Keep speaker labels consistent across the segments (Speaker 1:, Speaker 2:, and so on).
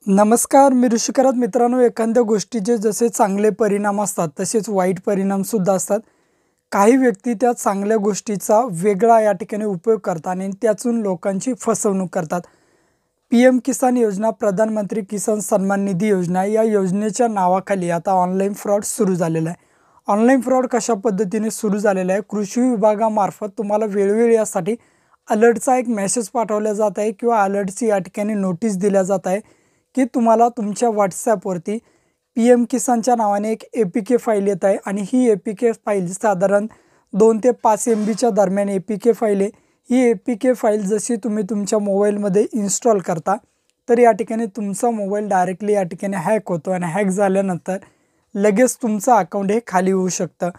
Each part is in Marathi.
Speaker 1: नमस्कार, मी ऋषिकरत मित्रांनो. एखाद्या गोष्टीचे जसे चांगले परिणाम असतात तसेच वाईट परिणाम सुद्धा असतात. काही व्यक्ती त्या चांगल्या गोष्टीचा वेगळा या ठिकाणी उपयोग करतात आणि त्यातून लोकांची फसवणूक करतात. पी-एम किसान योजना, प्रधानमंत्री किसान सन्मान निधी योजना या योजनेच्या नावाखाली आता ऑनलाईन फ्रॉड सुरू झालेला आहे. ऑनलाईन फ्रॉड कशा पद्धतीने सुरू झालेला आहे? कृषी विभागामार्फत तुम्हाला वेळोवेळी यासाठी अलर्टचा एक मेसेज पाठवला जात आहे किंवा अलर्टची या ठिकाणी नोटीस दिल्या जात आहे की तुम्हाला तुमच्या WhatsAppवरती पी-एम किसानच्या नावाने एक ए-पी-के फाईल येत आहे आणि ही ए-पी-के फाईल साधारण 2 ते 5 MBच्या दरम्यान ए-पी-के फाईल आहे. ही ए-पी-के फाईल जशी तुम्ही तुमच्या मोबाईलमध्ये इन्स्टॉल करता तर या ठिकाणी तुमचा मोबाईल डायरेक्टली या ठिकाणी हॅक होतो आणि हॅक झाल्यानंतर लगेच तुमचं अकाउंट हे खाली होऊ शकतं.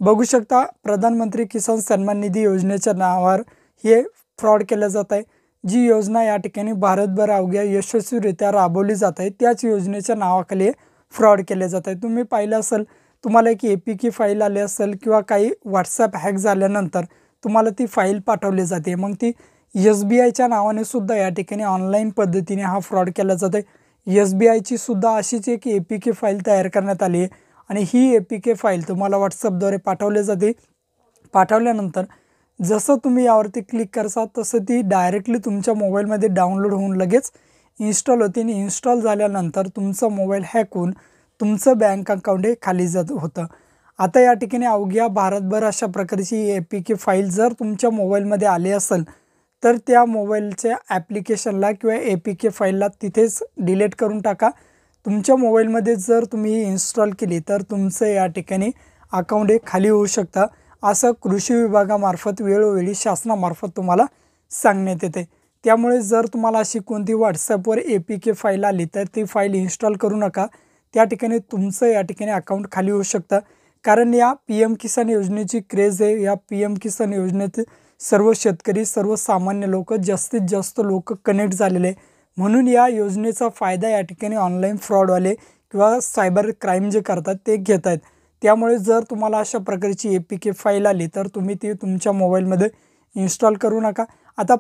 Speaker 1: बघू शकता, प्रधानमंत्री किसान सन्मान निधी योजनेच्या नावावर हे फ्रॉड केलं जात आहे. जी योजना या ठिकाणी भारतभर अवघ्या यशस्वीरित्या राबवली जात आहे त्याच योजनेच्या नावाखाली फ्रॉड केले जात आहे. तुम्ही पाहिलं असेल, तुम्हाला एक ए-पी-के फाईल आली असेल किंवा काही WhatsApp हॅक झाल्यानंतर तुम्हाला ती फाईल पाठवली जाते. मग ती SBIच्या नावाने सुद्धा या ठिकाणी ऑनलाईन पद्धतीने हा फ्रॉड केला जातो आहे. SBIची सुद्धा अशीच एक ए-पी-के फाईल तयार करण्यात आली आहे आणि ही ए-पी-के फाईल तुम्हाला WhatsAppद्वारे पाठवली जाते. पाठवल्यानंतर जसं तुम्ही यावरती क्लिक करता तसं ती डायरेक्टली तुमच्या मोबाईलमध्ये डाउनलोड होऊन लगेच इन्स्टॉल होते आणि इन्स्टॉल झाल्यानंतर तुमचा मोबाईल हॅक होऊन तुमचं बँक अकाउंट हे खाली जात होतं. आता या ठिकाणी अवघ्या भारतभर अशा प्रकारची ए-पी-के फाईल जर तुमच्या मोबाईलमध्ये आली असेल तर त्या मोबाईलच्या ॲप्लिकेशनला किंवा ए-पी-के फाईलला तिथेच डिलीट करून टाका. तुमच्या मोबाईलमध्ये जर तुम्ही इन्स्टॉल केली तर तुमचं या ठिकाणी अकाउंट हे खाली होऊ शकतं, असं कृषी विभागामार्फत वेळोवेळी शासनामार्फत तुम्हाला सांगण्यात येते. त्यामुळे जर तुम्हाला अशी कोणती WhatsAppवर ए-पी-के फाईल आली तर ती फाईल इन्स्टॉल करू नका. त्या ठिकाणी तुमचं या ठिकाणी अकाउंट खाली होऊ शकतं. कारण या पी-एम किसान योजनेची क्रेज आहे. या पी-एम किसान योजनेत सर्व शेतकरी, सर्वसामान्य लोक, जास्तीत जास्त लोक कनेक्ट झालेले आहे. म्हणून या योजनेचा फायदा या ठिकाणी ऑनलाईन फ्रॉडवाले किंवा सायबर क्राईम जे करतात ते घेत आहेत. त्यामुळे जर तुम्हाला अशा प्रकारची ए-पी-के फाईल आली तर तुम्ही ती तुमच्या मोबाईलमध्ये इन्स्टॉल करू नका. आता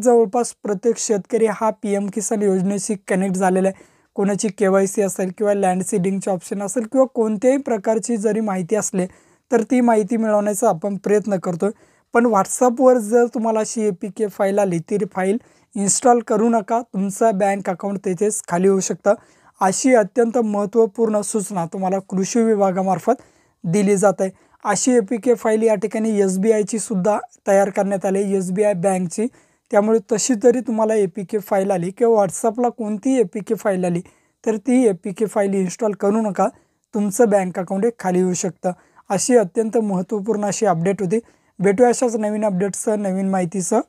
Speaker 1: जवळपास प्रत्येक शेतकरी हा पी-एम किसान योजनेशी कनेक्ट झालेला आहे. कोणाची KYC असेल किंवा लँड सीडिंगचे ऑप्शन असेल किंवा कोणत्याही प्रकारची जरी माहिती असली तर ती माहिती मिळवण्याचा आपण प्रयत्न करतो. पण WhatsAppवर जर तुम्हाला अशी ए-पी-के फाईल आली ती फाईल इन्स्टॉल करू नका. तुमचं बँक अकाउंट तिथेच खाली होऊ शकतं. अशी अत्यंत महत्त्वपूर्ण सूचना तुम्हाला कृषी विभागामार्फत दिली जात आहे. अशी ए-पी-के फाईल या ठिकाणी SBIची सुद्धा तयार करण्यात आली, SBI बँकची. त्यामुळे तशी जरी तुम्हाला ए-पी-के फाईल आली किंवा WhatsAppला कोणतीही ए-पी-के फाईल आली तर ती ए-पी-के फाईल इन्स्टॉल करू नका. तुमचं बँक अकाउंट हे खाली होऊ शकतं. अशी अत्यंत महत्त्वपूर्ण अशी अपडेट होती. भेटूया अशाच नवीन अपडेट्ससह, नवीन माहितीसह.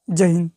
Speaker 1: जय हिंद.